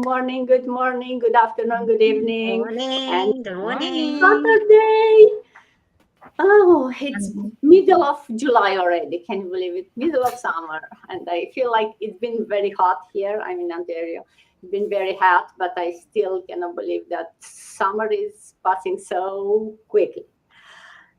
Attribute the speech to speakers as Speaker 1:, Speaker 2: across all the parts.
Speaker 1: morning, good morning, good afternoon, good evening.
Speaker 2: Good morning.
Speaker 1: Saturday. Oh, it's middle of July already. Can you believe it? Middle of summer. And I feel like it's been very hot here. I'm in Ontario. It's been very hot, but I still cannot believe that summer is passing so quickly.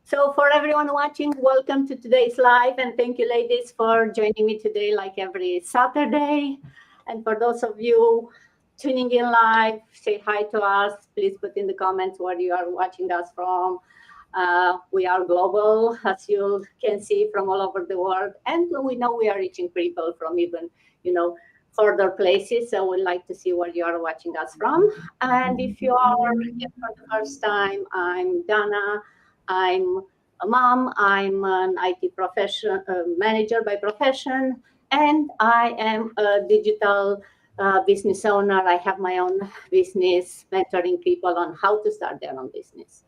Speaker 1: So for everyone watching, welcome to today's live. And thank you, ladies, for joining me today like every Saturday. And for those of you tuning in live, say hi to us. Please put in the comments where you are watching us from. We are global, as you can see, from all over the world. And we know we are reaching people from even, further places. So we'd like to see where you are watching us from. And if you are here for the first time, I'm Dana. I'm a mom. I'm an IT profession manager by profession. And I am a digital business owner. I have my own business, mentoring people on how to start their own business.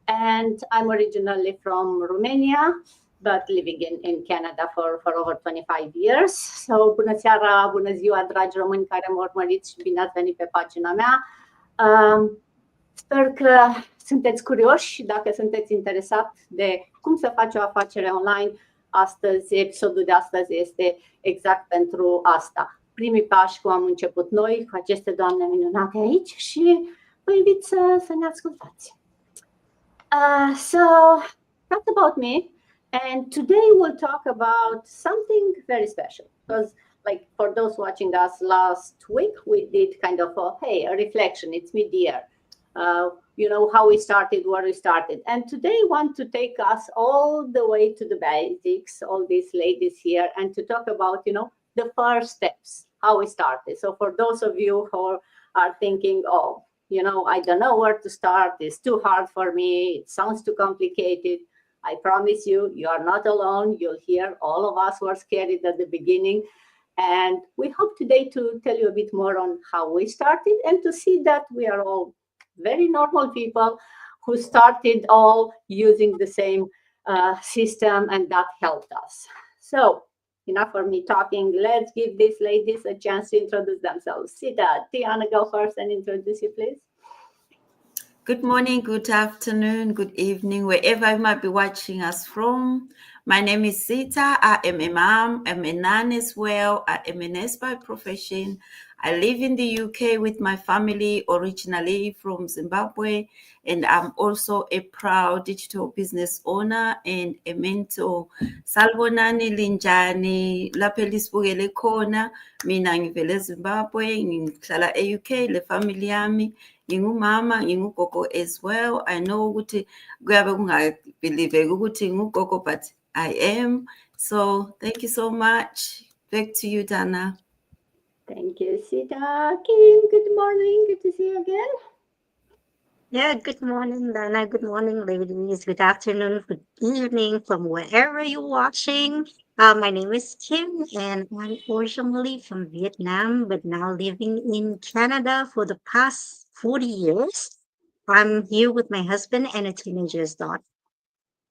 Speaker 1: And I'm originally from Romania, but living in Canada for over 25 years. So, bună seara, bună ziua, dragi români care mă urmăriți și bine ați venit pe pagina mea. Sper că sunteți curioși și dacă sunteți interesat de cum să faci o afacere online, episodul de astăzi este exact pentru asta. Primii pași, cum am început noi, cu aceste doamne minunate aici și vă invit să ne ascultați. So that's about me. And today we'll talk about something very special. Because like for those watching us last week, we did kind of a reflection. It's mid-year. How we started, where we started. And today I want to take us all the way to the basics, all these ladies here, and to talk about, the first steps, how we started. So for those of you who are thinking, I don't know where to start. It's too hard for me. It sounds too complicated. I promise you, you are not alone. You'll hear all of us were scared at the beginning. And we hope today to tell you a bit more on how we started and to see that we are all very normal people who started all using the same system, and that helped us. So enough for me talking. Let's give these ladies a chance to introduce themselves. Sita, Tiana, go first and introduce you, please.
Speaker 3: Good morning, good afternoon, good evening, wherever you might be watching us from. My name is Sita. I am a mom. I'm a nun as well. I am a nurse by profession. I live in the UK with my family, originally from Zimbabwe, and I'm also a proud digital business owner and a mentor. Salvonani linjani lapha lisibukele khona mina ngivele eZimbabwe ngihlala e-UK le family yami ngingumama ngingugogo as well. I know ukuthi kuyabe kungabelieveki ukuthi ngugogo, but I am. So thank you so much. Back to you, Dana.
Speaker 1: Thank you, Sita. Kim, good morning. Good to see you again.
Speaker 2: Yeah, good morning, Dana. Good morning, ladies. Good afternoon, good evening from wherever you're watching. My name is Kim, and I'm originally from Vietnam, but now living in Canada for the past 40 years. I'm here with my husband and a teenager's daughter.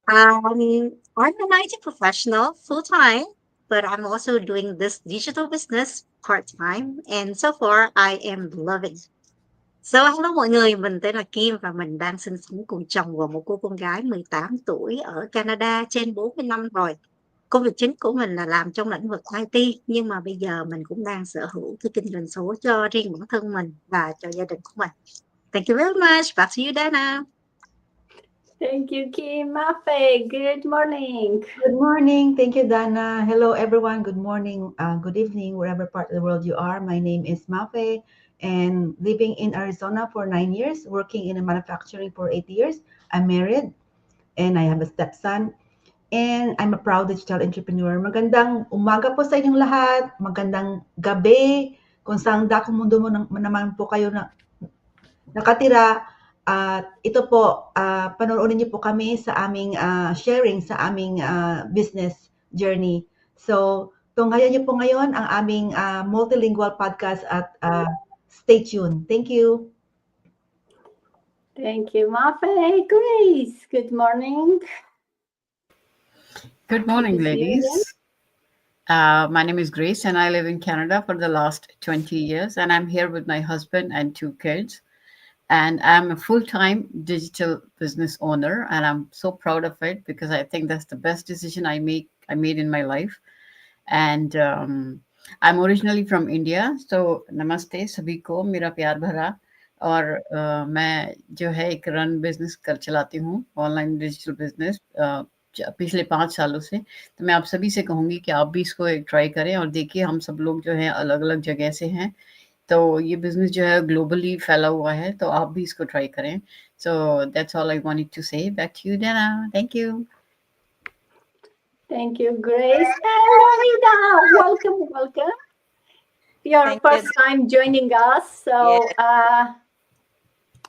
Speaker 2: I'm an IT professional full time, but I'm also doing this digital business part time, and so far I am loving it. So hello mọi người, mình tên là Kim và mình đang sinh sống cùng chồng và một cô con gái 18 tuổi ở Canada trên 40 năm rồi. Công việc chính của mình là làm trong lĩnh vực IT, nhưng mà bây giờ mình cũng đang sở hữu cái kinh doanh số cho riêng bản thân mình và cho gia đình của mình. Thank you very much. Back to you, Dana.
Speaker 1: Thank you, Kim. Mafe, good morning.
Speaker 4: Good morning. Thank you, Dana. Hello, everyone. Good morning, good evening, wherever part of the world you are. My name is Mafe, and living in Arizona for 9 years, working in a manufacturing for 8 years. I'm married, and I have a stepson, and I'm a proud digital entrepreneur. Magandang umaga po sa inyong lahat. Magandang gabi. Kung saan dakong mundo mo naman po kayo nakatira. At ito po, panoorin niyo po kami sa aming sharing sa aming business journey. So, tunghayan niyo po ngayon ang aming multilingual podcast at stay tuned. Thank you.
Speaker 1: Thank you, Mafe. Grace, good morning.
Speaker 5: Good morning, ladies. My name is Grace, and I live in Canada for the last 20 years. And I'm here with my husband and two kids. And I'm a full time digital business owner, and I'm so proud of it because I think that's the best decision I made in my life. And I'm originally from India, so नमस्ते सभी को मेरा प्यार भरा और मैं जो है एक रन बिजनेस कर चलाती हूँ ऑनलाइन डिजिटल बिजनेस पिछले 5 सालों से। तो मैं आप सभी से कहूँगी कि आप भी इसको एक ट्राई करें और देखिए हम सब लोग जो हैं अलग-अलग जगह से हैं, तो ये बिज़नेस जो है ग्लोबली फैला हुआ है, तो आप भी इसको ट्राई करें। So that's all I wanted to say. Back to you Dana. Thank you.
Speaker 1: Thank you, Grace. Hello, Rita. Welcome, welcome. Your
Speaker 6: Thank you.
Speaker 1: first time joining us,
Speaker 6: Yeah.
Speaker 1: so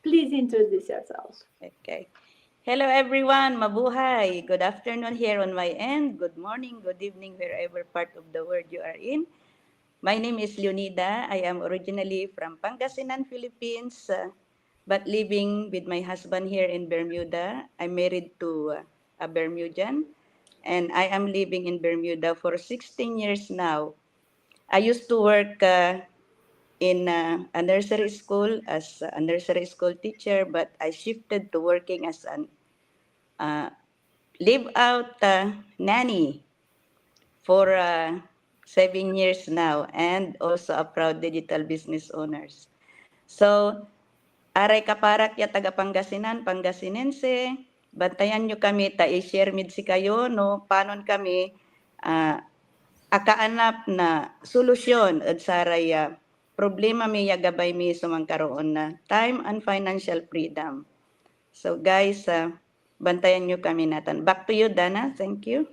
Speaker 1: please introduce yourself.
Speaker 6: Okay. Hello, everyone. Mabuhay. Good afternoon here on my end. Good morning, good evening, wherever part of the world you are in. My name is Leonida. I am originally from Pangasinan, Philippines, but living with my husband here in Bermuda. I'm married to a Bermudian, and I am living in Bermuda for 16 years now. I used to work in a nursery school as a nursery school teacher, but I shifted to working as an uh, live out nanny for 7 years now, and also a proud digital business owners. So, aray kaparak ya taga Pangasinan, Pangasinense, bantayan nyo kami, ta-share mid si kayo, no, panon kami, akaanap na solusyon at saraya problema mi gabay mi sumangkaroon na time and financial freedom. So guys, bantayan nyo kami natin. Back to you, Dana. Thank you.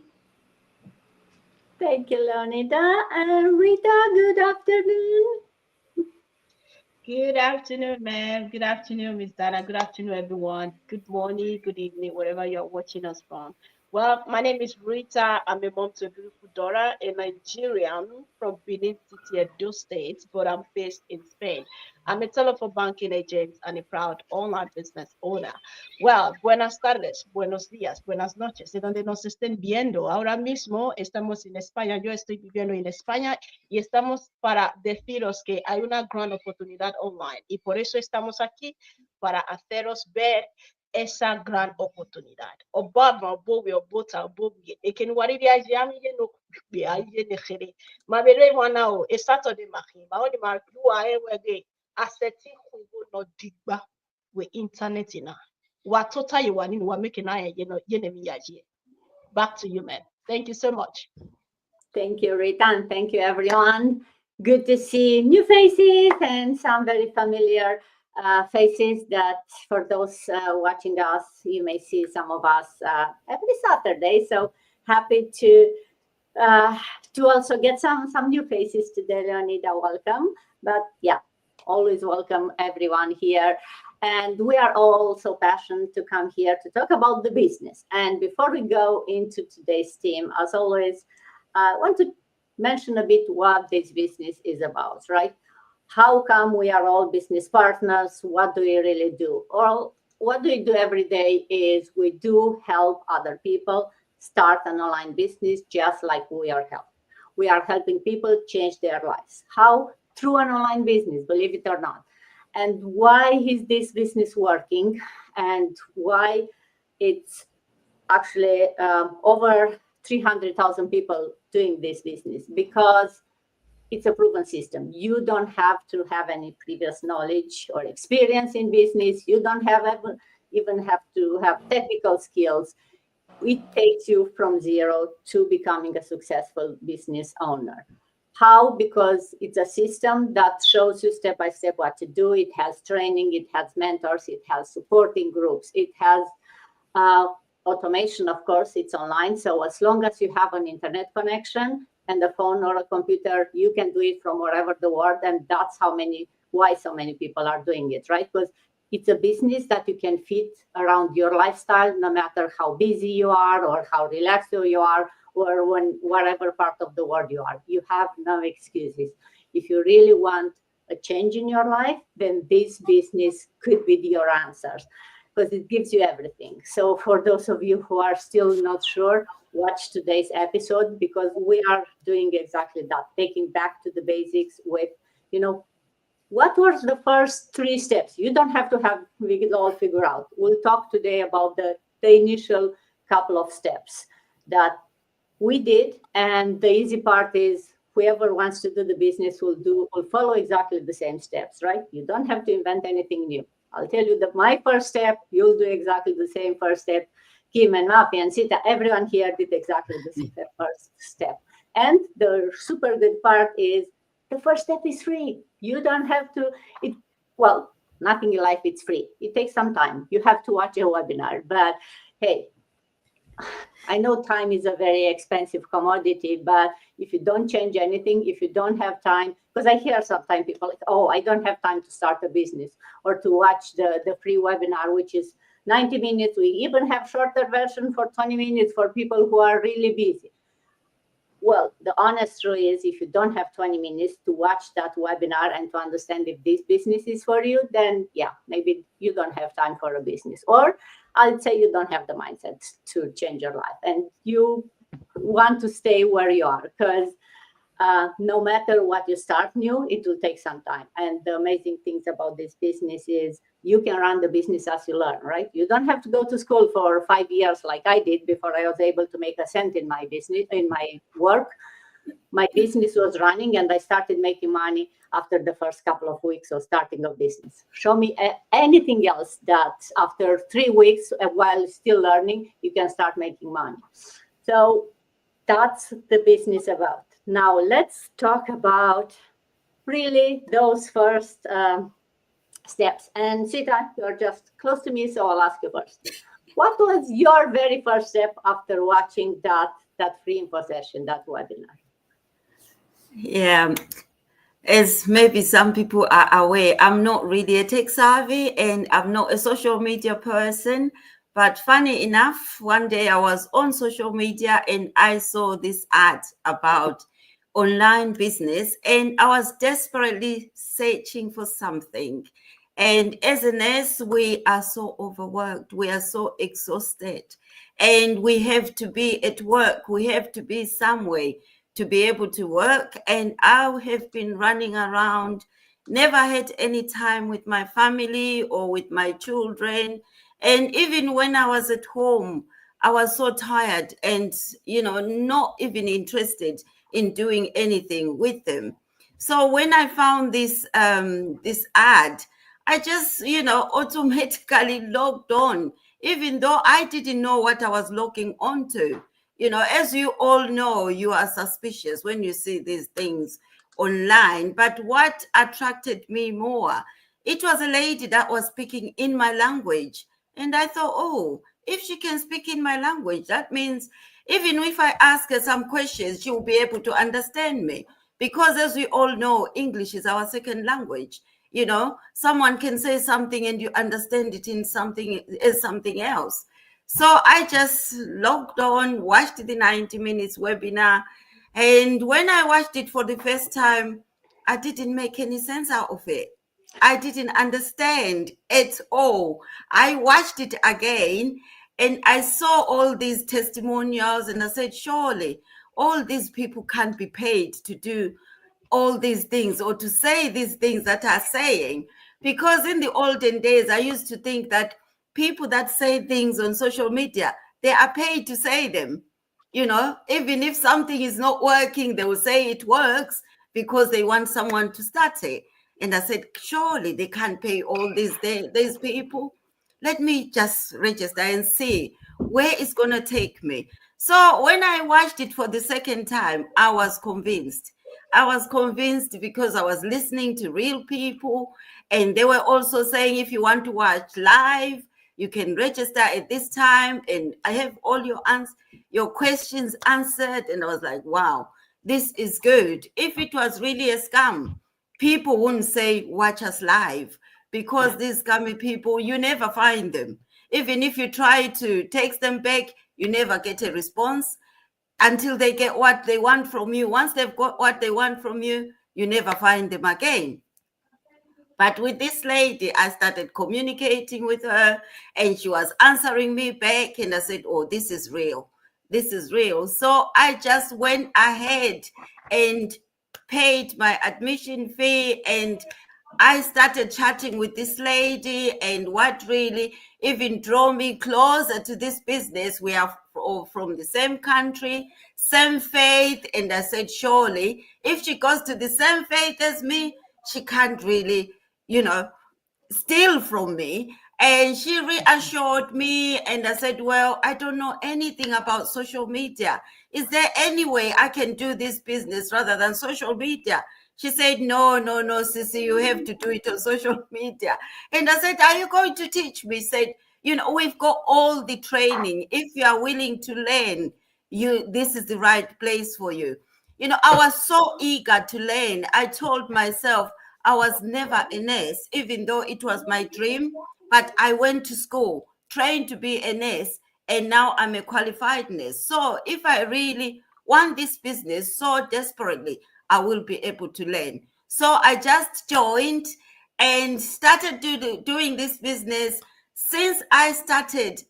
Speaker 1: Thank you, Leonida. And Rita, good afternoon.
Speaker 7: Good afternoon, ma'am. Good afternoon, Miss Dana. Good afternoon, everyone. Good morning, good evening, wherever you're watching us from. Well, my name is Rita. I'm a mom to a beautiful daughter, a Nigerian from Benin City, Edo State, but I'm based in Spain. I'm a telephone banking agent and a proud online business owner. Well, buenas tardes, buenos días, buenas noches, de donde nos estén viendo. Ahora mismo estamos en España. Yo estoy viviendo en España y estamos para deciros que hay una gran oportunidad online y por eso estamos aquí para haceros ver esa gran oportunidad. Obama, Bowie, Obota, Bowie, Ekenwari, Yami, no, Aye, Nechere, Mabere, Wanao, a Saturday, Mahi, Maoni, Marua, Ewege, Aseti, Hugo, no Digba, with internet in. What total you want in what making I, back to you, man. Thank you so much.
Speaker 1: Thank you, Rita, and thank you, everyone. Good to see new faces and some very familiar faces that for those watching us, you may see some of us every Saturday. So happy to also get some new faces today, Leonida. Welcome. But yeah, always welcome everyone here. And we are all so passionate to come here to talk about the business. And before we go into today's theme, as always, I want to mention a bit what this business is about, right? How come we are all business partners? What do we really do? Or what do we do every day is we do help other people start an online business just like we are helping. We are helping people change their lives. How? Through an online business, believe it or not. And why is this business working? And why it's actually over 300,000 people doing this business? Because it's a proven system. You don't have to have any previous knowledge or experience in business. You don't even have to have technical skills. It takes you from zero to becoming a successful business owner. How? Because it's a system that shows you step by step what to do. It has training, it has mentors, it has supporting groups, it has automation, of course, it's online. So as long as you have an internet connection and a phone or a computer, you can do it from wherever the world. And that's why so many people are doing it, right? Because it's a business that you can fit around your lifestyle, no matter how busy you are or how relaxed you are, or whatever part of the world you are. You have no excuses. If you really want a change in your life, then this business could be your answers, because it gives you everything. So for those of you who are still not sure watch today's episode, because we are doing exactly that, taking back to the basics with, what was the first 3 steps. You don't have to have it all figured out. We'll talk today about the initial couple of steps that we did. And the easy part is whoever wants to do the business will follow exactly the same steps, right? You don't have to invent anything new. I'll tell you that my first step, you'll do exactly the same first step. Kim and Mafi and Sita, everyone here did exactly the same first step. And the super good part is the first step is free. You don't have to, well, nothing in life is free. It takes some time. You have to watch a webinar, but hey, I know time is a very expensive commodity, but if you don't change anything, if you don't have time, because I hear sometimes people like, oh, I don't have time to start a business or to watch the free webinar, which is 90 minutes. We even have shorter version for 20 minutes for people who are really busy. Well, the honest truth is, if you don't have 20 minutes to watch that webinar and to understand if this business is for you, then yeah, maybe you don't have time for a business. Or I'd say you don't have the mindset to change your life and you want to stay where you are, because no matter what you start new, it will take some time. And the amazing things about this business is you can run the business as you learn, right? You don't have to go to school for 5 years like I did before I was able to make a cent in my business, in my work. My business was running and I started making money after the first couple of weeks of starting a business. Show me anything else that after 3 weeks, while still learning, you can start making money. So that's the business about. Now let's talk about really those first steps. And Sita, you're just close to me, so I'll ask you first. What was your very first step after watching that free info session, that webinar?
Speaker 3: Yeah, as maybe some people are aware, I'm not really a tech savvy and I'm not a social media person. But funny enough, one day I was on social media and I saw this ad about online business and I was desperately searching for something. And as a nurse, we are so overworked, we are so exhausted, and we have to be at work, we have to be somewhere to be able to work. And I have been running around, never had any time with my family or with my children. And even when I was at home, I was so tired and, not even interested in doing anything with them. So when I found this ad, I just, automatically logged on, even though I didn't know what I was logging onto. As you all know, you are suspicious when you see these things online. But what attracted me more, it was a lady that was speaking in my language. And I thought, oh, if she can speak in my language, that means even if I ask her some questions, she will be able to understand me. Because as we all know, English is our second language. Someone can say something and you understand it in something else. So I just logged on, watched the 90 minutes webinar. And when I watched it for the first time, I didn't make any sense out of it. I didn't understand at all. I watched it again and I saw all these testimonials and I said, surely all these people can't be paid to do all these things or to say these things that are saying. Because in the olden days, I used to think that people that say things on social media, they are paid to say them. Even if something is not working, they will say it works because they want someone to start it. And I said, surely they can't pay all these people. Let me just register and see where it's going to take me. So when I watched it for the second time, I was convinced. I was convinced because I was listening to real people. And they were also saying, if you want to watch live, you can register at this time. And I have all your questions answered. And I was like, wow, this is good. If it was really a scam, people wouldn't say, watch us live, because these scammy people, you never find them. Even if you try to text them back, you never get a response until they get what they want from you. Once they've got what they want from you, you never find them again. But with this lady, I started communicating with her and she was answering me back. And I said, oh, this is real. this is real. So I just went ahead and paid my admission fee, and I started chatting with this lady, and what really even drew me closer to this business, we are all from the same country, same faith. And I said, surely, if she goes to the same faith as me, she can't really, steal from me. And she reassured me, and I said, well, I don't know anything about social media. Is there any way I can do this business rather than social media? She said, no, Sissy, you have to do it on social media. And I said, are you going to teach me? She said, we've got all the training. If you are willing to learn, this is the right place for you. I was so eager to learn. I told myself I was never a nurse, even though it was my dream. But I went to school, trained to be a nurse, and now I'm a qualified nurse. So if I really want this business so desperately, I will be able to learn. So I just joined and started doing this business. Since I started,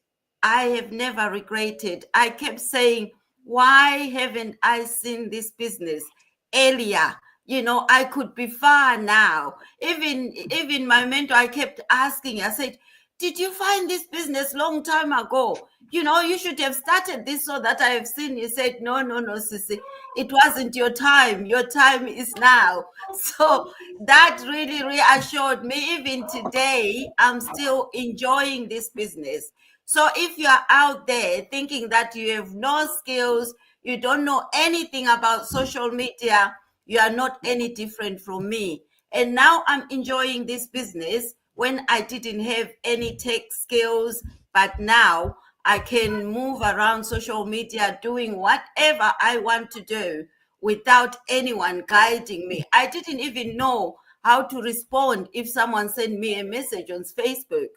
Speaker 3: I have never regretted. I kept saying, why haven't I seen this business earlier? I could be far now. Even my mentor, I kept asking, I said, did you find this business long time ago? You should have started this so that I have seen. He said, no, Sissy, it wasn't your time. Your time is now. So that really reassured me. Even today, I'm still enjoying this business. So if you are out there thinking that you have no skills, you don't know anything about social media, you are not any different from me. And now I'm enjoying this business when I didn't have any tech skills, but now I can move around social media doing whatever I want to do without anyone guiding me. I didn't even know how to respond if someone sent me a message on Facebook.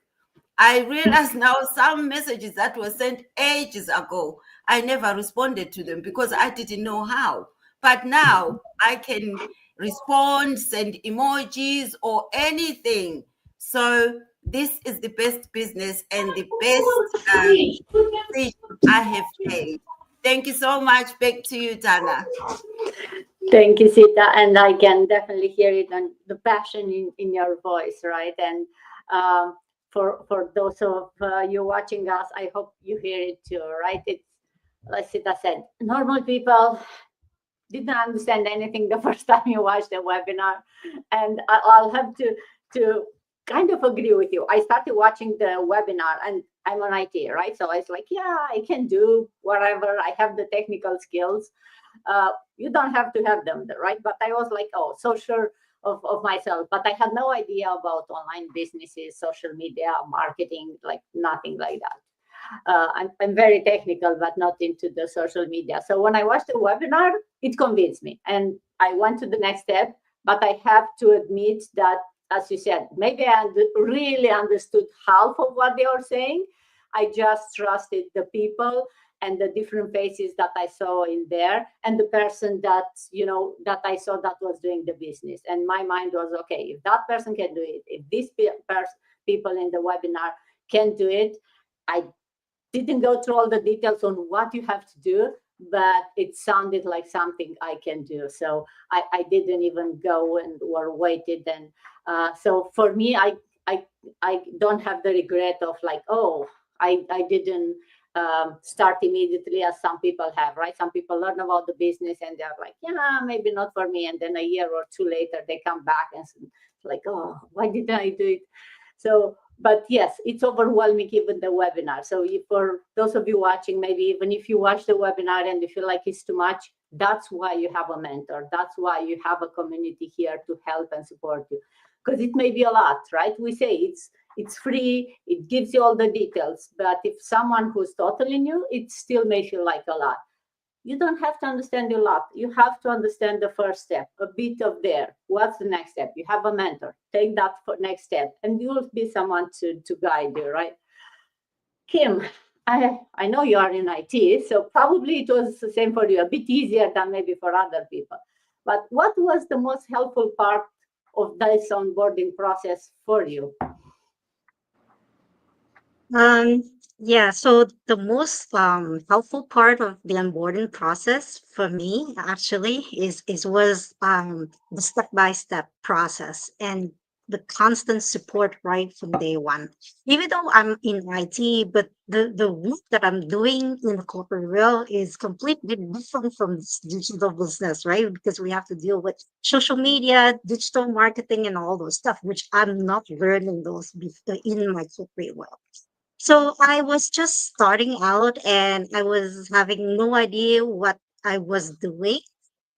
Speaker 3: I realize now some messages that were sent ages ago, I never responded to them because I didn't know how. But now I can respond, send emojis or anything. So this is the best business and the best decision I have made. Thank you so much. Back to you, Dana.
Speaker 1: Thank you, Sita. And I can definitely hear it on the passion in your voice, right? And for those of you watching us, I hope you hear it too, right? It's like Sita said, normal people didn't understand anything the first time you watched the webinar, and I'll have to kind of agree with you. I started watching the webinar, and I'm an IT, right? So I was like, yeah, I can do whatever. I have the technical skills. You don't have to have them, right? But I was like, oh, so sure of myself. But I had no idea about online businesses, social media, marketing, like nothing like that. I'm very technical, but not into the social media. So when I watched the webinar, it convinced me, and I went to the next step. But I have to admit that, as you said, maybe I really understood half of what they were saying. I just trusted the people and the different faces that I saw in there, and the person that that I saw that was doing the business. And my mind was, okay, if that person can do it, if these people in the webinar can do it, I didn't go through all the details on what you have to do, but it sounded like something I can do. So I didn't even go and or waited. And so for me, I don't have the regret of like, oh, I didn't start immediately as some people have, right? Some people learn about the business and they're like, yeah, maybe not for me. And then a year or two later, they come back and like, oh, why didn't I do it? So, but yes, it's overwhelming even the webinar. So for those of you watching, maybe even if you watch the webinar and you feel like it's too much, that's why you have a mentor. That's why you have a community here to help and support you. Because it may be a lot, right? We say it's free, it gives you all the details. But if someone who's totally new, it still may feel like a lot. You don't have to understand a lot. You have to understand the first step, a bit of there. What's the next step? You have a mentor. Take that next step, and you will be someone to guide you, right? Kim, I know you are in IT, so probably it was the same for you, a bit easier than maybe for other people. But what was the most helpful part of this onboarding process for you?
Speaker 2: Yeah, so the most helpful part of the onboarding process for me actually is was the step by step process and the constant support right from day one. Even though I'm in IT, but the work that I'm doing in the corporate world is completely different from this digital business, right? Because we have to deal with social media, digital marketing, and all those stuff, which I'm not learning those in my corporate world. So I was just starting out and I was having no idea what I was doing.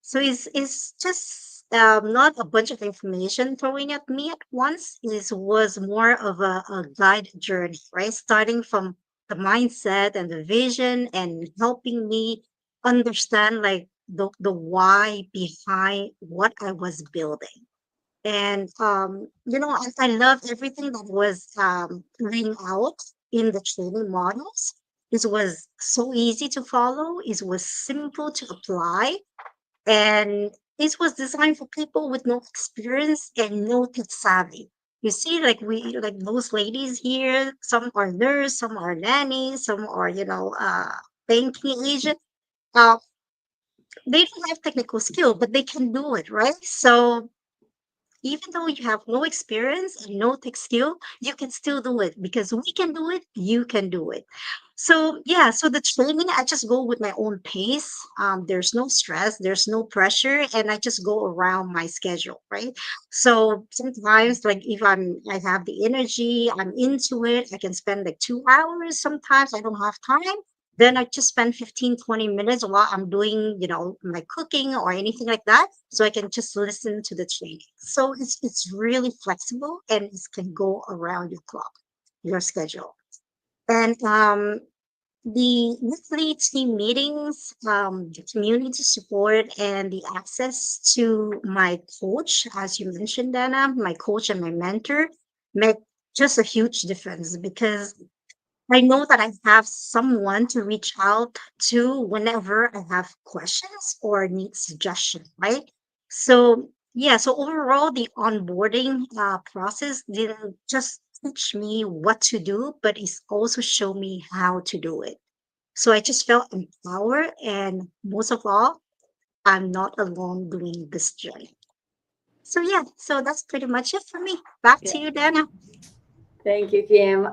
Speaker 2: So it's just not a bunch of information throwing at me at once. It was more of a guide journey, right? Starting from the mindset and the vision and helping me understand like the why behind what I was building. And I love everything that was laying out in the training models. It was so easy to follow, it was simple to apply, and this was designed for people with no experience and no tech savvy. You see, like those ladies here, some are nurse, some are nannies, some are, banking agent. Uh, they don't have technical skill, but they can do it, right? So even though you have no experience and no tech skill, you can still do it because we can do it, you can do it. So, yeah, so the training, I just go with my own pace. There's no stress, there's no pressure, and I just go around my schedule, right? So sometimes, like if I have the energy, I'm into it, I can spend like 2 hours. Sometimes I don't have time. Then I just spend 15, 20 minutes while I'm doing, my cooking or anything like that. So I can just listen to the training. So it's really flexible and it can go around your clock, your schedule. And the weekly team meetings, the community support, and the access to my coach, as you mentioned, Dana, my coach and my mentor, make just a huge difference because I know that I have someone to reach out to whenever I have questions or need suggestion, right? So yeah, so overall, the onboarding process didn't just teach me what to do, but it's also show me how to do it. So I just felt empowered, and most of all, I'm not alone doing this journey. So yeah, so that's pretty much it for me. Back
Speaker 1: Yeah.
Speaker 2: to you, Dana.
Speaker 1: Thank you, Kim.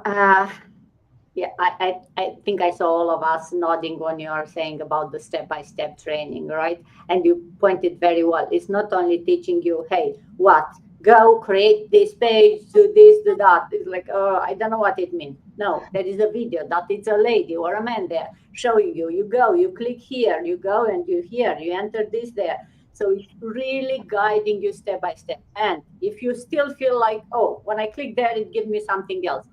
Speaker 1: Yeah, I think I saw all of us nodding when you are saying about the step-by-step training, right? And you pointed very well. It's not only teaching you, hey, what? Go create this page, do this, do that. It's like, oh, I don't know what it means. No, there is a video that it's a lady or a man there showing you. You go, you click here, you go and you here, you enter this there. So it's really guiding you step by step. And if you still feel like, oh, when I click there, it gives me something else,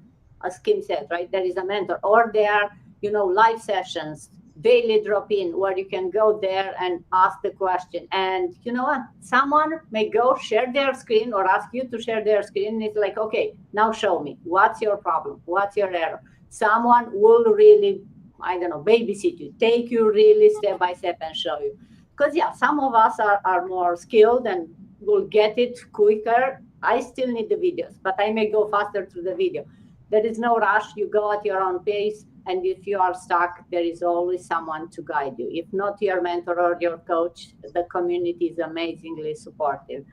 Speaker 1: as Kim said, right? There is a mentor, or there are, live sessions, daily drop in, where you can go there and ask the question. And you know what? Someone may go share their screen or ask you to share their screen. And it's like, okay, now show me. What's your problem? What's your error? Someone will really, I don't know, babysit you, take you really step by step and show you. Because, yeah, some of us are more skilled and will get it quicker. I still need the videos, but I may go faster through the video. There is no rush. You go at your own pace. And if you are stuck, there is always someone to guide you. If not your mentor or your coach, the community is amazingly supportive.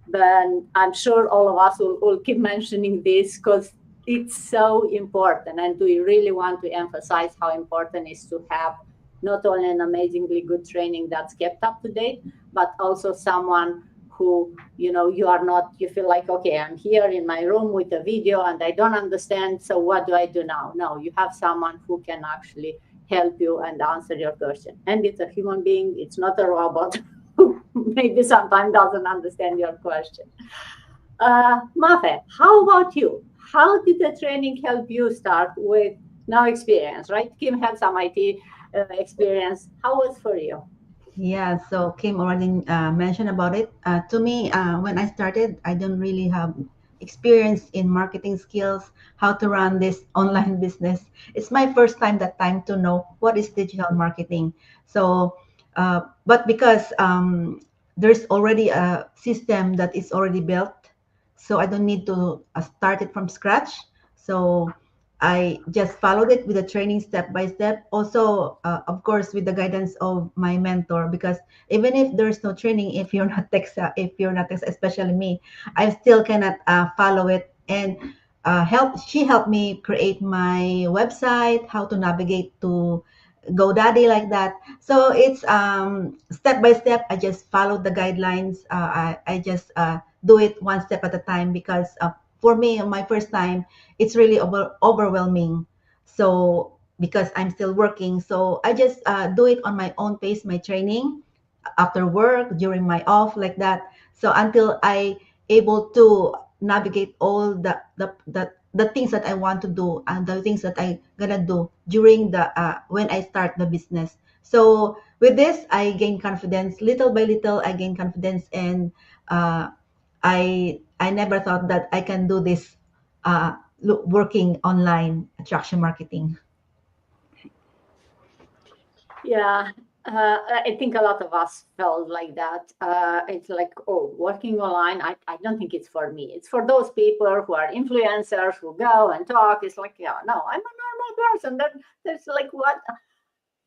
Speaker 1: Then I'm sure all of us will keep mentioning this because it's so important. And we really want to emphasize how important it is to have not only an amazingly good training that's kept up to date, but also someone who, you are not, you feel like, okay, I'm here in my room with a video and I don't understand. So what do I do now? No, you have someone who can actually help you and answer your question. And it's a human being, it's not a robot who maybe sometimes doesn't understand your question. Mafe, how about you? How did the training help you start with no experience, right? Kim had some IT experience. How was for you?
Speaker 4: Yeah, so Kim already mentioned about it. To me, when I started, I don't really have experience in marketing skills, how to run this online business. It's my first time that time to know what is digital marketing. So, but because there's already a system that is already built, so I don't need to start it from scratch. So I just followed it with the training step by step. Also, of course, with the guidance of my mentor, because even if there's no training, if you're not tech, especially me, I still cannot follow it. And she helped me create my website, how to navigate to GoDaddy like that. So it's step by step. I just follow the guidelines. I just do it one step at a time, because for me, my first time, it's really overwhelming. So because I'm still working, so I just do it on my own pace, my training after work, during my off, like that. So until I able to navigate all the things that I want to do, and the things that I gonna do during the when I start the business. So with this, I gain confidence little by little. I gain confidence, and uh, I never thought that I can do this, working online attraction marketing.
Speaker 1: Yeah, I think a lot of us felt like that. It's like, oh, working online, I don't think it's for me. It's for those people who are influencers who go and talk. It's like, yeah, no, I'm a normal person. That's like what?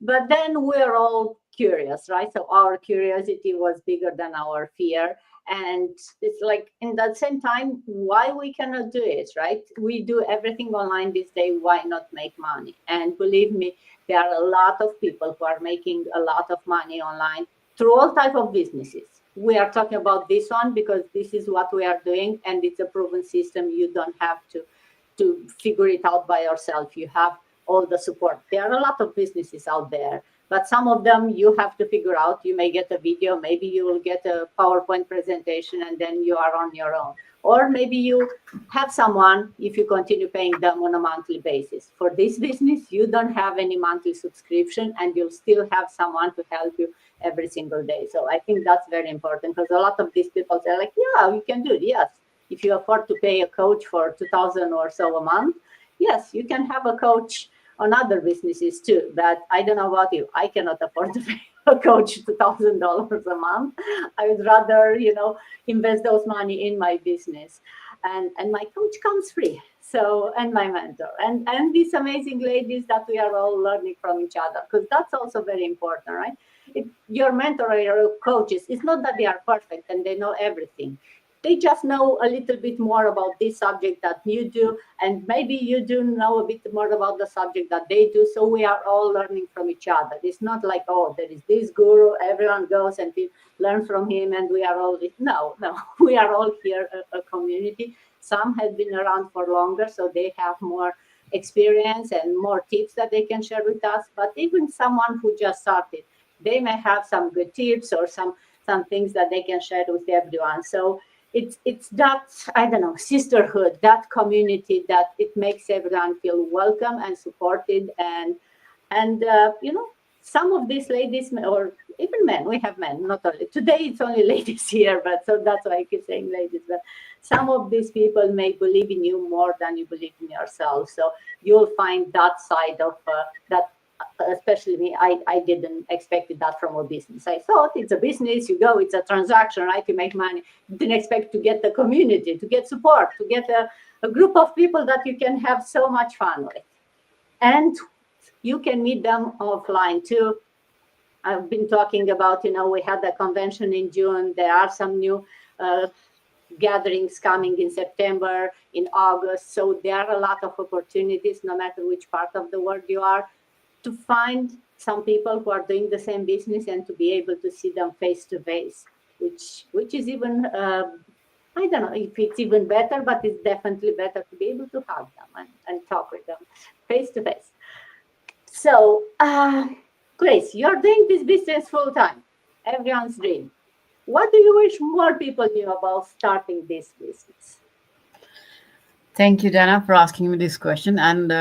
Speaker 1: But then we're all curious, right? So our curiosity was bigger than our fear. And it's like, in that same time, why we cannot do it, right? We do everything online this day. Why not make money? And believe me, there are a lot of people who are making a lot of money online through all type of businesses. We are talking about this one because this is what we are doing, and it's a proven system. You don't have to figure it out by yourself. You have all the support. There are a lot of businesses out there, but some of them you have to figure out. You may get a video, maybe you will get a PowerPoint presentation, and then you are on your own. Or maybe you have someone, if you continue paying them on a monthly basis. For this business, you don't have any monthly subscription, and you'll still have someone to help you every single day. So I think that's very important, because a lot of these people say like, yeah, you can do it. Yes. If you afford to pay a coach for 2,000 or so a month, yes, you can have a coach on other businesses too. But I don't know about you. I cannot afford to pay a coach $2,000 a month. I would rather, invest those money in my business. And my coach comes free. So, and my mentor, and these amazing ladies that we are all learning from each other, because that's also very important, right? Your mentor or your coaches, it's not that they are perfect and they know everything. They just know a little bit more about this subject that you do, and maybe you do know a bit more about the subject that they do. So we are all learning from each other. It's not like, oh, there is this guru, everyone goes and we learn from him, and we are all no. We are all here a community. Some have been around for longer, so they have more experience and more tips that they can share with us. But even someone who just started, they may have some good tips or some things that they can share with everyone. So it's that, I don't know, sisterhood, that community, that it makes everyone feel welcome and supported. And some of these ladies, or even men, we have men, not only today, it's only ladies here, but so that's why I keep saying ladies. But some of these people may believe in you more than you believe in yourself. So you'll find that side of that. Especially me, I didn't expect that from a business. I thought it's a business, you go, it's a transaction, right? You make money. Didn't expect to get the community, to get support, to get a group of people that you can have so much fun with. And you can meet them offline too. I've been talking about, we had the convention in June. There are some new gatherings coming in September, in August. So there are a lot of opportunities, no matter which part of the world you are, to find some people who are doing the same business and to be able to see them face to face, which is even, I don't know if it's even better, but it's definitely better to be able to hug them and talk with them face to face. So, Grace, you're doing this business full time, everyone's dream. What do you wish more people knew about starting this business?
Speaker 5: Thank you, Dana, for asking me this question. And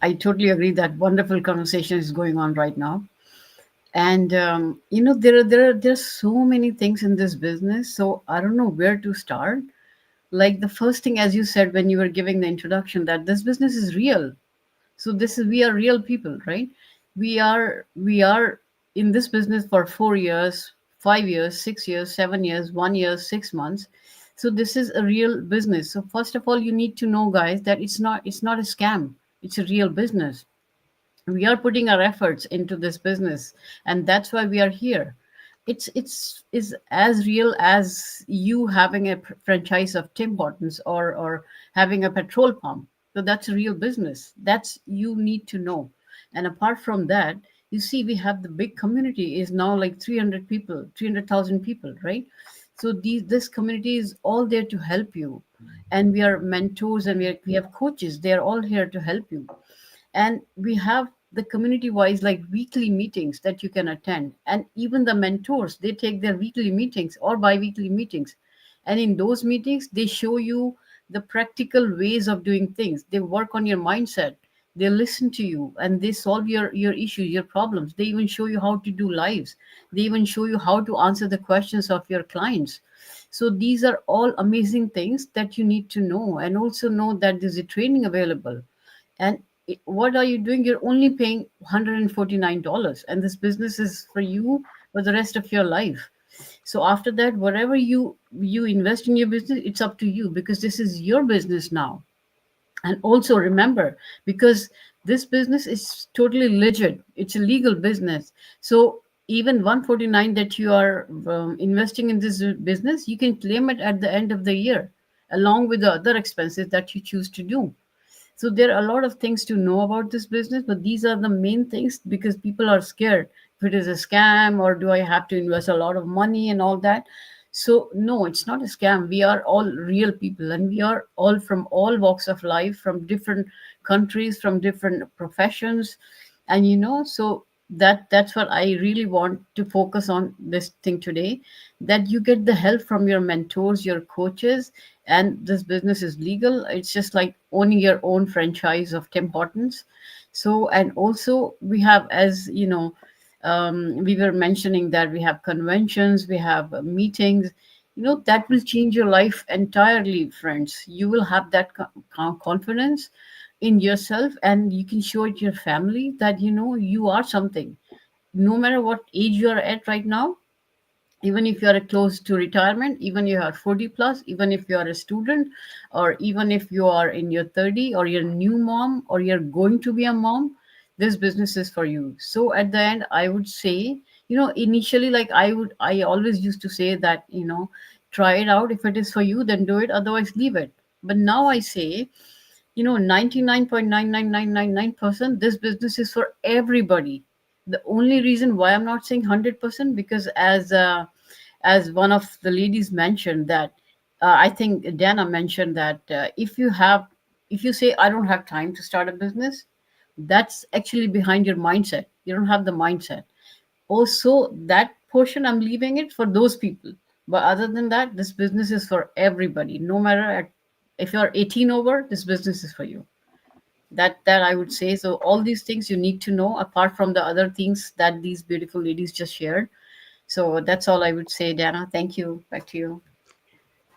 Speaker 5: I totally agree that wonderful conversation is going on right now. And there's so many things in this business, so I don't know where to start. Like the first thing, as you said when you were giving the introduction, that this business is real. So this is, we are real people, right? We are in this business for 4 years, 5 years, 6 years, 7 years, 1 year, 6 months. So this is a real business. So first of all, you need to know, guys, that it's not a scam. It's a real business. We are putting our efforts into this business, and that's why we are here. It's is as real as you having a franchise of Tim Hortons, or having a petrol pump. So that's a real business. That's you need to know. And apart from that, you see, we have the big community is now like 300 people, 300,000 people, right? So this community is all there to help you, and we are mentors, and we have coaches. They are all here to help you. And we have the community wise like weekly meetings that you can attend, and even the mentors, they take their weekly meetings or bi-weekly meetings, and in those meetings they show you the practical ways of doing things. They work on your mindset, they listen to you, and they solve your issues, your problems. They even show you how to do lives. They even show you how to answer the questions of your clients. So these are all amazing things that you need to know, and also know that there's a training available. And what are you doing? You're only paying $149, and this business is for you for the rest of your life. So after that, whatever you invest in your business, it's up to you, because this is your business now. And also remember, because this business is totally legit, it's a legal business. So even 149 that you are investing in this business, you can claim it at the end of the year, along with the other expenses that you choose to do. So there are a lot of things to know about this business, but these are the main things, because people are scared if it is a scam, or do I have to invest a lot of money and all that. So no, it's not a scam. We are all real people, and we are all from all walks of life, from different countries, from different professions. And so that's what I really want to focus on this thing today, that you get the help from your mentors, your coaches. And this business is legal. It's just like owning your own franchise of Tim Hortons. So, and also we have, as we were mentioning, that we have conventions, we have meetings, that will change your life entirely, friends. You will have that confidence in yourself, and you can show it to your family that you are something. No matter what age you are at right now, even if you are close to retirement, even you are 40 plus, even if you are a student, or even if you are in your 30, or you're a new mom, or you're going to be a mom, this business is for you. So at the end, I would say, initially, like I always used to say that, try it out. If it is for you, then do it, otherwise leave it. But now I say, 99.99999%, this business is for everybody. The only reason why I'm not saying 100%, because as one of the ladies mentioned, that I think Dana mentioned, that if you say I don't have time to start a business, that's actually behind your mindset. You don't have the mindset. Also, that portion I'm leaving it for those people. But other than that, this business is for everybody. No matter if you're 18 over, this business is for you. That I would say. So all these things you need to know, apart from the other things that these beautiful ladies just shared. So that's all I would say, Dana. Thank you. Back to you.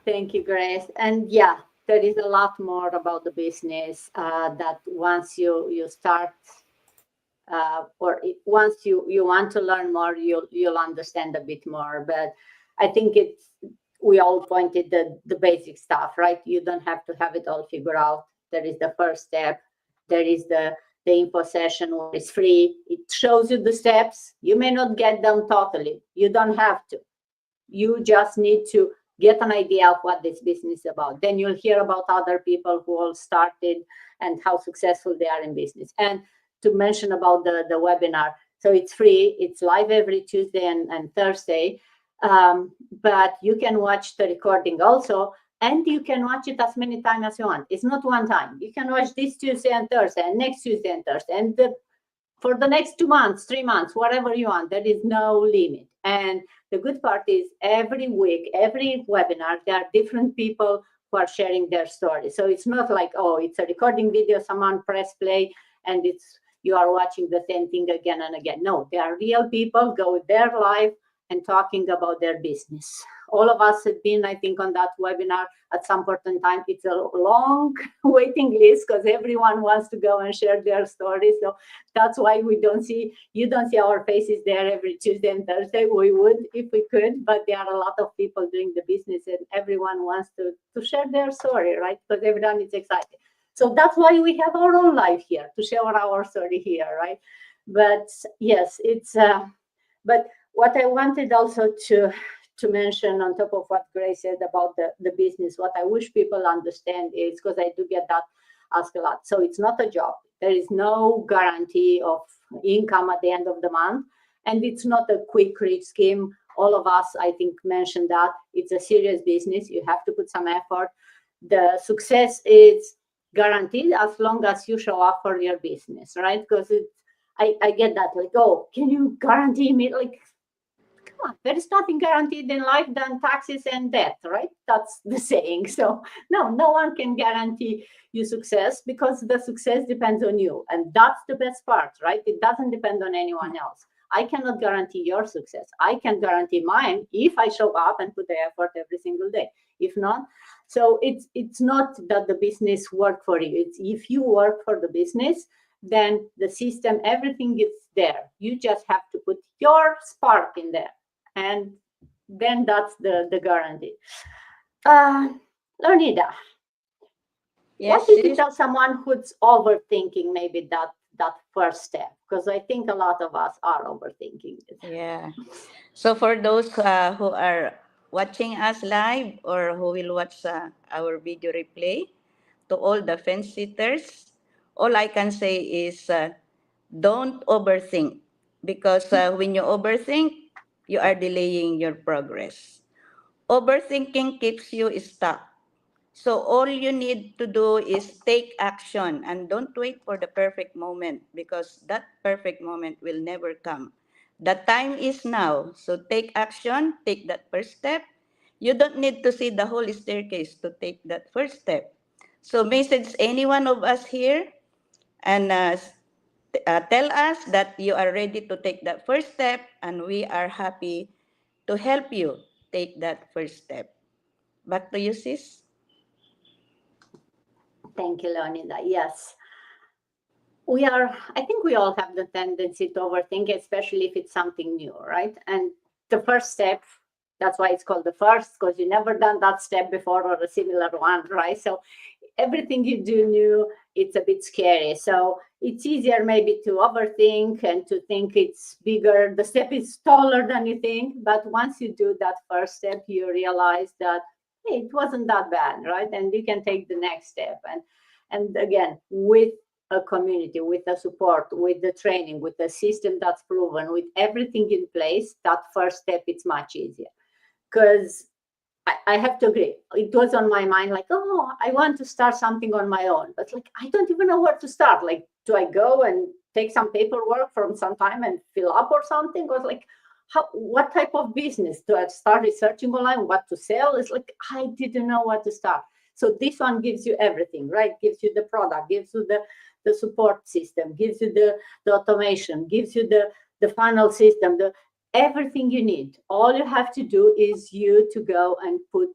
Speaker 1: Thank you, Grace. And yeah, there is a lot more about the business that once you start, once you want to learn more, you'll understand a bit more. But I think we all pointed the basic stuff, right? You don't have to have it all figured out. There is the first step. There is the info session where it's free. It shows you the steps. You may not get them totally. You don't have to. You just need to get an idea of what this business is about. Then you'll hear about other people who all started and how successful they are in business. And to mention about the webinar, so it's free. It's live every Tuesday and Thursday. But you can watch the recording also, and you can watch it as many times as you want. It's not one time. You can watch this Tuesday and Thursday, and next Tuesday and Thursday, and for the next 2 months, 3 months, whatever you want. There is no limit. And the good part is every week, every webinar, there are different people who are sharing their story. So it's not like, oh, it's a recording video, someone press play, and you are watching the same thing again and again. No, they are real people, go with their life and talking about their business. all of us have been, I think, on that webinar at some point in time. It's a long waiting list because everyone wants to go and share their story. So that's why you don't see our faces there every Tuesday and Thursday. We would if we could, but there are a lot of people doing the business and everyone wants to share their story, right? Because everyone is excited. So that's why we have our own life here, to share our story here, right? But yes, but what I wanted also to mention on top of what Grace said about the business, what I wish people understand is, because I do get that asked a lot. So it's not a job. There is no guarantee of income at the end of the month. And it's not a quick rich scheme. All of us, I think, mentioned that. It's a serious business. You have to put some effort. The success is guaranteed as long as you show up for your business, right? Because I get that, like, oh, can you guarantee me? Like, come on, there is nothing guaranteed in life than taxes and death, right? That's the saying. So no one can guarantee you success because the success depends on you. And that's the best part, right? It doesn't depend on anyone else. I cannot guarantee your success. I can guarantee mine if I show up and put the effort every single day. If not, so it's not that the business work for you. It's if you work for the business, then the system, everything is there. You just have to put your spark in there. And then that's the guarantee. Leonida,
Speaker 6: Yes,
Speaker 1: what did you
Speaker 6: sis.
Speaker 1: tell someone who's overthinking maybe that first step? Because I think a lot of us are overthinking it.
Speaker 6: Yeah. So for those who are watching us live or who will watch our video replay, to all the fence sitters, all I can say is don't overthink because when you overthink, you are delaying your progress. Overthinking keeps you stuck. So all you need to do is take action and don't wait for the perfect moment because that perfect moment will never come. The time is now. So take action, take that first step. You don't need to see the whole staircase to take that first step. So message any one of us here and tell us that you are ready to take that first step and we are happy to help you take that first step. Back to you, sis.
Speaker 1: Thank you, Leonida. Yes. I think we all have the tendency to overthink, especially if it's something new, right? And the first step, that's why it's called the first, because you never done that step before or a similar one, right? So everything you do new, it's a bit scary. So it's easier maybe to overthink and to think it's bigger. The step is taller than you think. But once you do that first step, you realize that, hey, it wasn't that bad, right? And you can take the next step. And again, with a community, with the support, with the training, with the system that's proven, with everything in place, that first step, it's much easier. Because I have to agree. It was on my mind, like, oh, I want to start something on my own. But like, I don't even know where to start. Like, do I go and take some paperwork from some time and fill up or something? Or like, what type of business? Do I start researching online what to sell? It's like, I didn't know what to start. So this one gives you everything, right? Gives you the product, gives you the support system, gives you the automation, gives you the funnel system, everything you need. All you have to do is you to go and put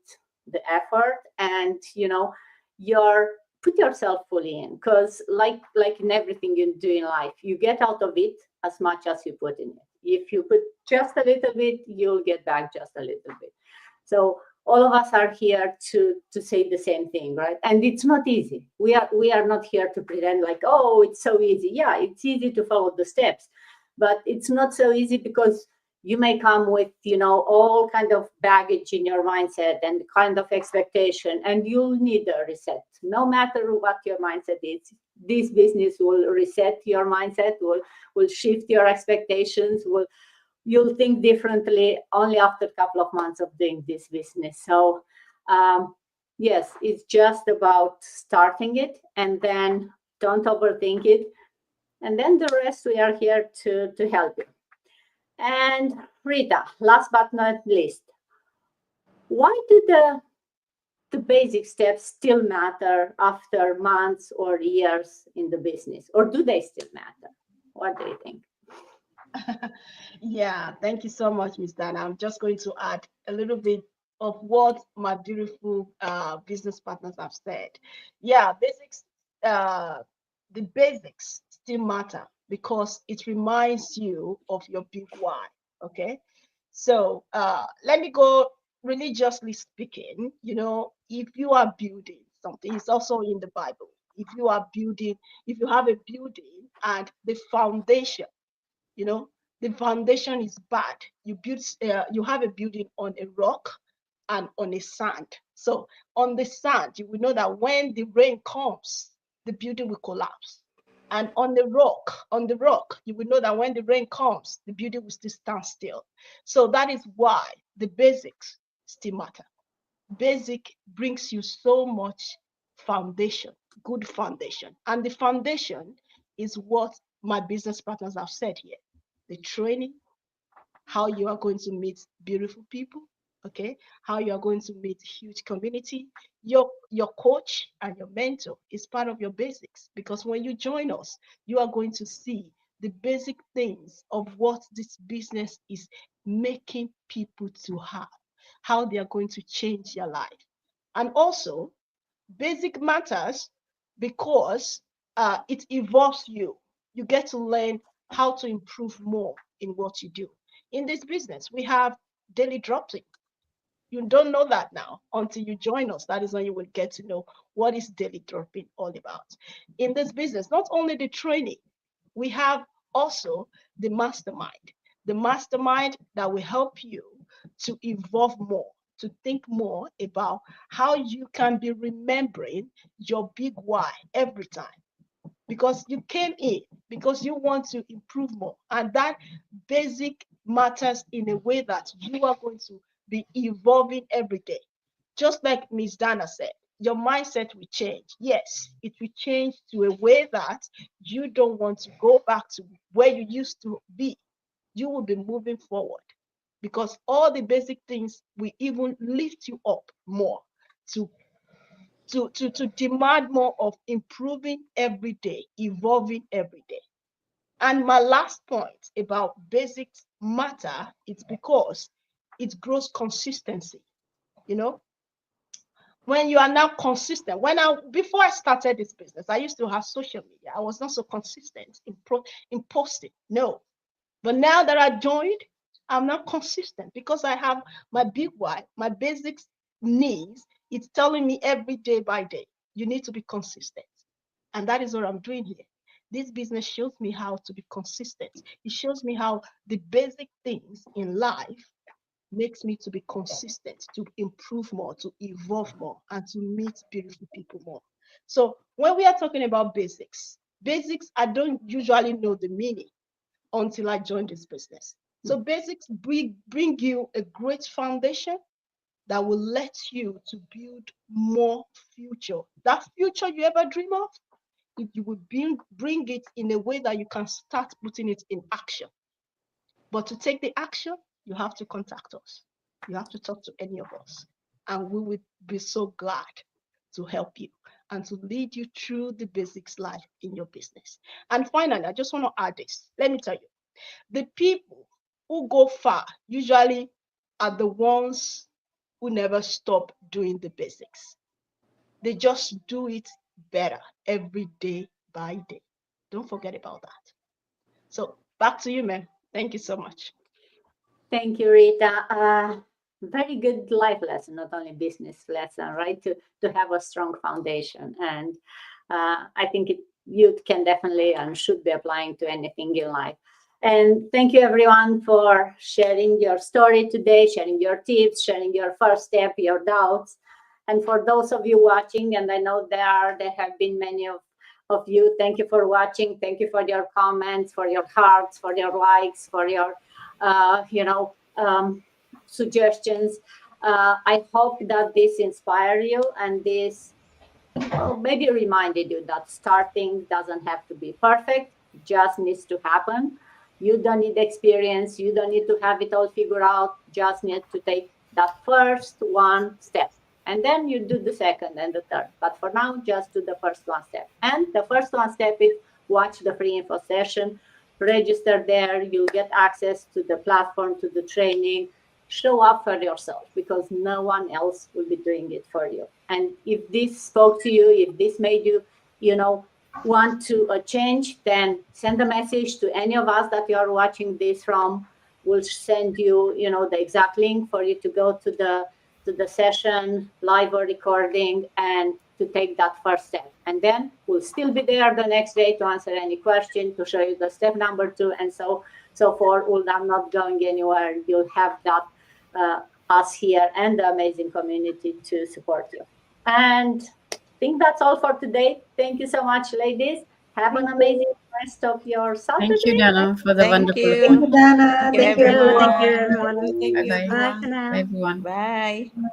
Speaker 1: the effort and put yourself fully in, because like in everything you do in life, you get out of it as much as you put in it. If you put just a little bit, you'll get back just a little bit. So all of us are here to say the same thing, right? And it's not easy. We are not here to pretend like, oh, it's so easy. Yeah, it's easy to follow the steps, but it's not so easy because you may come with all kind of baggage in your mindset and kind of expectation, and you'll need a reset. No matter what your mindset is, this business will reset your mindset, will shift your expectations, you'll think differently only after a couple of months of doing this business. So yes, it's just about starting it, and then don't overthink it, and then the rest we are here to help you. And Rita, last but not least, why do the basic steps still matter after months or years in the business? Or do they still matter? What do you think?
Speaker 7: Yeah, thank you so much, Miss Dana. I'm just going to add a little bit of what my beautiful business partners have said. Yeah, basics, the basics still matter because it reminds you of your big why. Okay. So let me go religiously speaking. If you are building something, it's also in the Bible. If you are building, if you have a building and the foundation, you know, the foundation is bad. You have a building on a rock and on a sand. So on the sand, you will know that when the rain comes, the building will collapse. And on the rock, you will know that when the rain comes, the building will still stand still. So that is why the basics still matter. Basic brings you so much foundation, good foundation. And the foundation is what my business partners have said here. The training, how you are going to meet beautiful people, okay? How you are going to meet huge community. Your coach and your mentor is part of your basics, because when you join us, you are going to see the basic things of what this business is making people to have, how they are going to change their life. And also, basic matters because it evolves you. You get to learn how to improve more in what you do. In this business, we have daily dropping. You don't know that now until you join us. That is when you will get to know what is daily dropping all about. In this business, not only the training, we have also the mastermind that will help you to evolve more, to think more about how you can be remembering your big why every time, because you came in because you want to improve more, and that basic matters in a way that you are going to be evolving every day. Just like Miss Dana said, your mindset will change. Yes, it will change to a way that you don't want to go back to where you used to be. You will be moving forward because all the basic things will even lift you up more to demand more of improving every day, evolving every day. And my last point about basics matter, it's because it grows consistency. You know, when you are now consistent, before I started this business, I used to have social media. I was not so consistent in posting. No. But now that I joined, I'm not consistent because I have my big why, my basic needs. It's telling me every day by day, you need to be consistent. And that is what I'm doing here. This business shows me how to be consistent. It shows me how the basic things in life makes me to be consistent, to improve more, to evolve more, and to meet beautiful people more. So when we are talking about basics, I don't usually know the meaning until I joined this business. So basics bring you a great foundation that will let you to build more future. That future you ever dream of, if you would bring it in a way that you can start putting it in action. But to take the action, you have to contact us. You have to talk to any of us. And we would be so glad to help you and to lead you through the basics life in your business. And finally, I just want to add this. Let me tell you, the people who go far usually are the ones who never stop doing the basics. They just do it better every day by day. Don't forget about that. So back to you, ma'am. Thank you so much.
Speaker 1: Thank you, Rita. Very good life lesson, not only business lesson, right? To have a strong foundation, and I think you can definitely and should be applying to anything in life. And thank you, everyone, for sharing your story today, sharing your tips, sharing your first step, your doubts. And for those of you watching, and I know there have been many of you, thank you for watching. Thank you for your comments, for your hearts, for your likes, for your suggestions. I hope that this inspired you and this maybe reminded you that starting doesn't have to be perfect, just needs to happen. You don't need experience, you don't need to have it all figured out, just need to take that first one step. And then you do the second and the third. But for now, just do the first one step. And the first one step is watch the free info session, register there, you'll get access to the platform, to the training, show up for yourself, because no one else will be doing it for you. And if this spoke to you, if this made you, want to change, then send a message to any of us that you are watching this from. We'll send you, the exact link for you to go to the session, live or recording, and to take that first step. And then we'll still be there the next day to answer any question, to show you the step number 2, and so forth. I'm not going anywhere. You'll have that us here and the amazing community to support you. And I think that's all for today. Thank you so much, ladies. Have an amazing rest of your
Speaker 5: Thank you,
Speaker 1: Saturday.
Speaker 5: Dana, for the
Speaker 6: Thank
Speaker 5: wonderful
Speaker 6: you.
Speaker 4: Thank
Speaker 5: report.
Speaker 4: you, Dana.
Speaker 6: Thank you,
Speaker 4: Thank you,
Speaker 2: Thank you,
Speaker 4: everyone.
Speaker 6: everyone.
Speaker 2: everyone.
Speaker 3: Thank you,
Speaker 5: Bye-bye.
Speaker 2: Bye
Speaker 3: everyone.
Speaker 2: for now.
Speaker 5: Bye, everyone.
Speaker 6: Bye.
Speaker 4: Bye.